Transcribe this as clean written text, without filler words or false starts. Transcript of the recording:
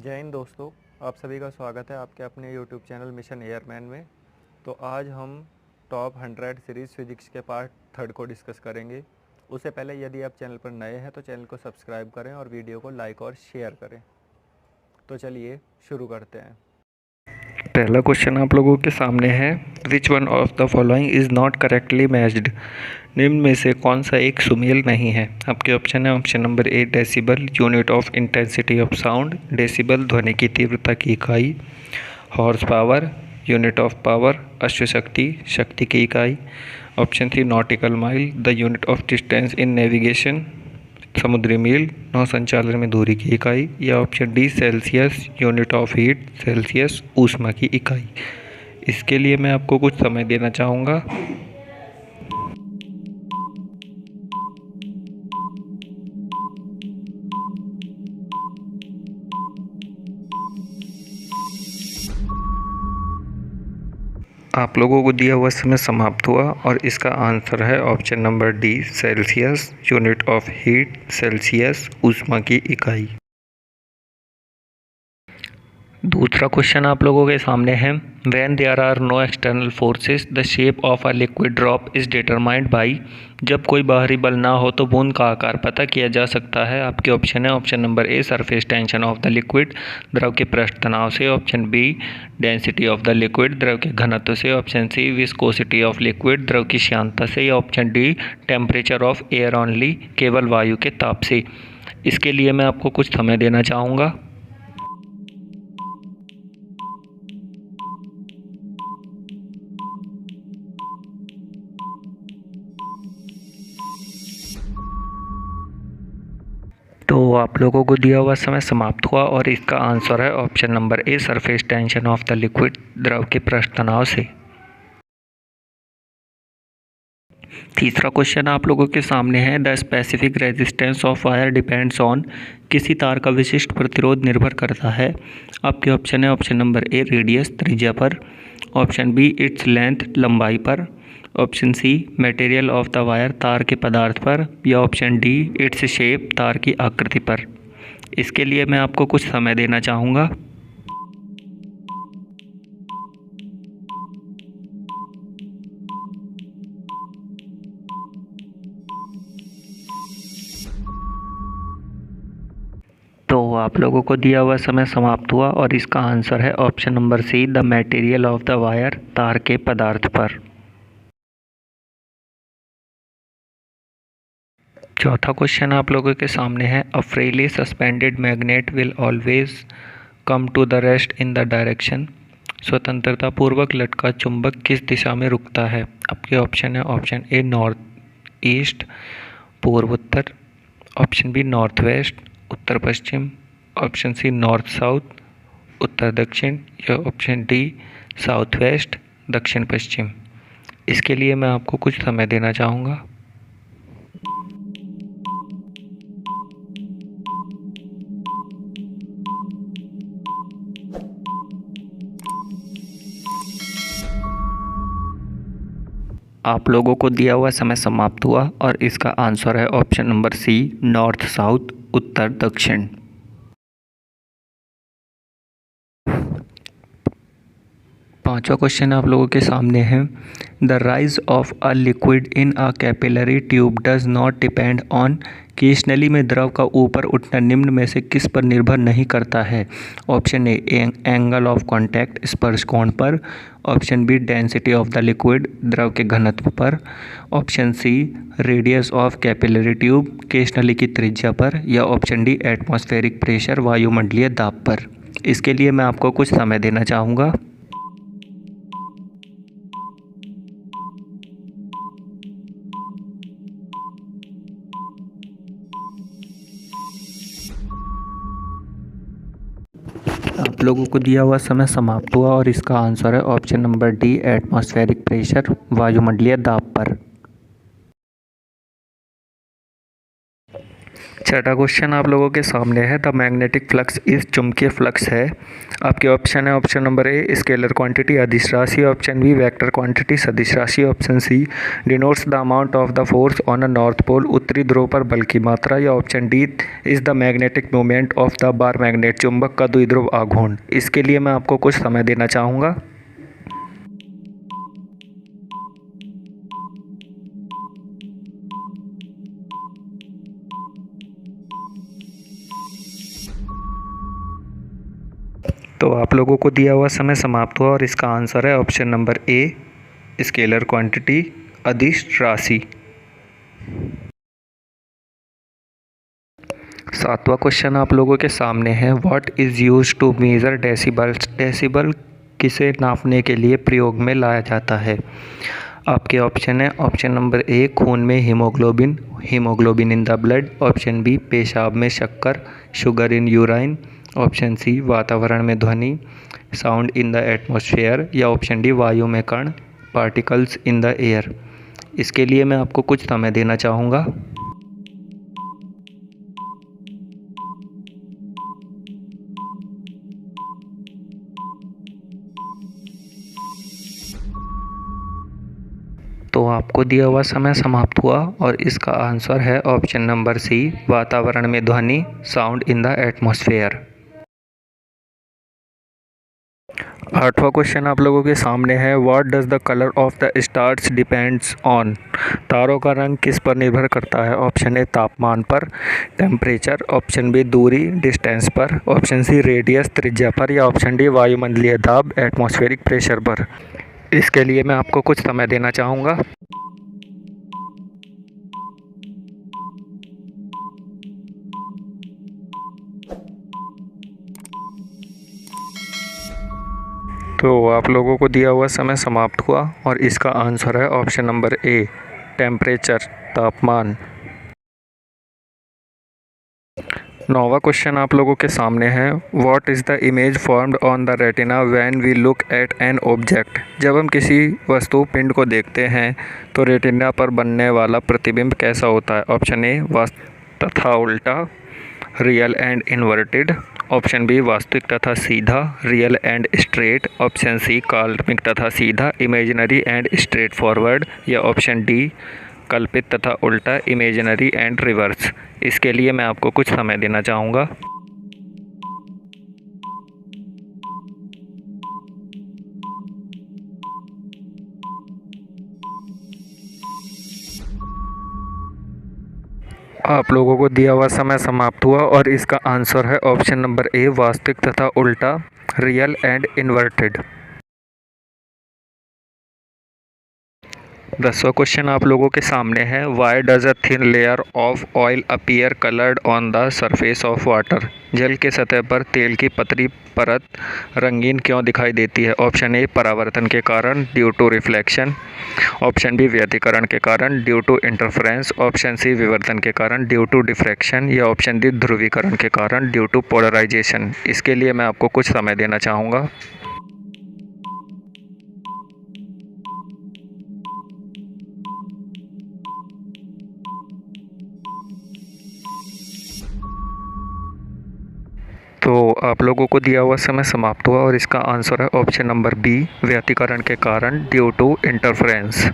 जय हिंद दोस्तों, आप सभी का स्वागत है आपके अपने यूट्यूब चैनल मिशन एयरमैन में। तो आज हम टॉप 100 सीरीज़ फिजिक्स के पार्ट थर्ड को डिस्कस करेंगे। उससे पहले यदि आप चैनल पर नए हैं तो चैनल को सब्सक्राइब करें और वीडियो को लाइक और शेयर करें। तो चलिए शुरू करते हैं। पहला क्वेश्चन आप लोगों के सामने है, which one of the following is not correctly matched. निम्न में से कौन सा एक सुमेल नहीं है। आपके ऑप्शन है option number A decibel unit of intensity of sound, decibel ध्वनि की तीव्रता की इकाई, horse power unit of power अश्वशक्ति शक्ति की इकाई, option three nautical mile the unit of distance in navigation समुद्री मील नौ संचालन में दूरी की इकाई, या option D Celsius unit of heat Celsius ऊष्मा की इकाई। इसके लिए मैं आपको कुछ समय देना चाहूँगा। आप लोगों को दिया हुआ समय समाप्त हुआ और इसका आंसर है option number D Celsius unit of heat Celsius ऊष्मा की इकाई। दूसरा क्वेश्चन आप लोगों के सामने है, when there are no external forces the shape of a liquid drop is determined by. जब कोई बाहरी बल ना हो तो बूंद का आकार पता किया जा सकता है। आपके ऑप्शन है option number A surface tension of the liquid द्रव के पृष्ठ तनाव से, option B density of the liquid द्रव के घनत्व से, option C viscosity of liquid द्रव की श्यानता से, या option D temperature of air only केवल वायु के ताप से। इसके लिए मैं आपको कुछ समय देना चाहूँगा। तो आप लोगों को दिया हुआ समय समाप्त हुआ और इसका आंसर है option number A surface tension of the liquid द्रव के पृष्ठ तनाव से। तीसरा क्वेश्चन आप लोगों के सामने है, the specific resistance of wire depends on. किसी तार का विशिष्ट प्रतिरोध निर्भर करता है। आपके ऑप्शन है ऑप्शन नंबर ए रेडियस त्रिज्या पर, ऑप्शन बी इट्स लेंथ लंबाई पर, option C material of the wire तार के पदार्थ पर, या ऑप्शन डी इट्स शेप तार की आकृति पर। इसके लिए मैं आपको कुछ समय देना चाहूँगा। तो आप लोगों को दिया हुआ समय समाप्त हुआ और इसका आंसर है option number see the material of the wire तार के पदार्थ पर। चौथा क्वेश्चन आप लोगों के सामने है, a freely suspended magnet will always come to the rest in the direction. स्वतंत्रता पूर्वक लटका चुंबक किस दिशा में रुकता है। आपके ऑप्शन है ऑप्शन ए नॉर्थ ईस्ट पूर्व उत्तर, ऑप्शन बी नॉर्थ वेस्ट उत्तर पश्चिम, ऑप्शन सी नॉर्थ साउथ उत्तर दक्षिण, या ऑप्शन डी साउथ वेस्ट दक्षिण पश्चिम। इसके लिए मैं आपको कुछ समय देना चाहूँगा। आप लोगों को दिया हुआ समय समाप्त हुआ और इसका आंसर है option number C north south उत्तर दक्षिण। पांचवा क्वेश्चन आप लोगों के सामने है, the rise of a liquid in a capillary tube does not depend on. कि इस नली में द्रव का ऊपर उठना निम्न में से किस पर निर्भर नहीं करता है। Option A angle of contact स्पर्श कोण पर, option B density of the liquid द्रव के घनत्व पर, option C radius of capillary tube केश नली की त्रिज्या पर, या ऑप्शन डी एटमॉस्फेरिक प्रेशर वायुमंडलीय दाब पर। इसके लिए मैं आपको कुछ समय देना चाहूँगा। आप लोगों को दिया हुआ समय समाप्त हुआ और इसका आंसर है option number D atmospheric pressure वायुमंडलीय दाब पर। छठा क्वेश्चन आप लोगों के सामने है, द मैग्नेटिक फ्लक्स इस चुंबकीय फ्लक्स है। आपके ऑप्शन है option number A scalar quantity अदिश राशि, ऑप्शन बी वेक्टर क्वांटिटी सदिश राशि, option C denotes the amount of the force on a north pole उत्तरी ध्रुव पर बल की मात्रा, या option D is the magnetic movement of the bar magnet चुंबक का द्विध्रुव आघूर्ण। इसके लिए मैं आपको कुछ समय देना चाहूँगा। तो आप लोगों को दिया हुआ समय समाप्त हुआ और इसका आंसर है option number A scalar quantity अदिश राशि। सातवां क्वेश्चन आप लोगों के सामने है, what is use to measure decibels. Decibel किसे नापने के लिए प्रयोग में लाया जाता है। आपके ऑप्शन है ऑप्शन नंबर ए खून में haemoglobin, haemoglobin in the blood, option B पेशाब में शक्कर, sugar in urine, option C वातावरण में ध्वनि साउंड इन द एटमॉस्फेयर, या ऑप्शन डी वायु में कण पार्टिकल्स इन द एयर। इसके लिए मैं आपको कुछ समय देना चाहूँगा। तो आपको दिया हुआ समय समाप्त हुआ और इसका आंसर है ऑप्शन नंबर सी वातावरण में ध्वनि साउंड इन द एटमॉस्फेयर। आठवां क्वेश्चन आप लोगों के सामने है, what does the colour of the stars depends on. तारों का रंग किस पर निर्भर करता है। ऑप्शन ए तापमान पर, टेम्परेचर, ऑप्शन बी दूरी डिस्टेंस पर, ऑप्शन सी रेडियस त्रिज्या पर, या ऑप्शन डी वायुमंडलीय दाब एटमॉस्फेरिक प्रेशर पर। इसके लिए मैं आपको कुछ समय देना चाहूँगा। तो आप लोगों को दिया हुआ समय समाप्त हुआ और इसका आंसर है ऑप्शन नंबर ए टेम्परेचर तापमान। नौवां क्वेश्चन आप लोगों के सामने है, what is the image formed on the retina when we look at an object. जब हम किसी वस्तु पिंड को देखते हैं तो रेटिना पर बनने वाला प्रतिबिंब कैसा होता है। ऑप्शन ए वास्तविक तथा उल्टा real and inverted, option B वास्तविक तथा सीधा real and straight, option C काल्पनिक तथा सीधा इमेजिनरी एंड स्ट्रेट फॉरवर्ड, या ऑप्शन डी कल्पित तथा उल्टा इमेजिनरी एंड रिवर्स। इसके लिए मैं आपको कुछ समय देना चाहूँगा। आप लोगों को दिया हुआ समय समाप्त हुआ और इसका आंसर है ऑप्शन नंबर ए वास्तविक तथा उल्टा रियल एंड इन्वर्टेड। 10वां क्वेश्चन आप लोगों के सामने है, why does a thin layer of oil appear coloured on the surface of water. जल के सतह पर तेल की पतली परत रंगीन क्यों दिखाई देती है। ऑप्शन ए परावर्तन के कारण due to reflection, option B व्यतिकरण के कारण due to interference, option C विवर्तन के कारण ड्यू टू डिफ्रैक्शन, या ऑप्शन डी ध्रुवीकरण के कारण ड्यू टू पोलराइजेशन। इसके लिए मैं आपको कुछ समय देना चाहूँगा। तो आप लोगों को दिया हुआ समय समाप्त हुआ और इसका आंसर है ऑप्शन नंबर बी व्यतिकरण के कारण ड्यू टू इंटरफेरेंस।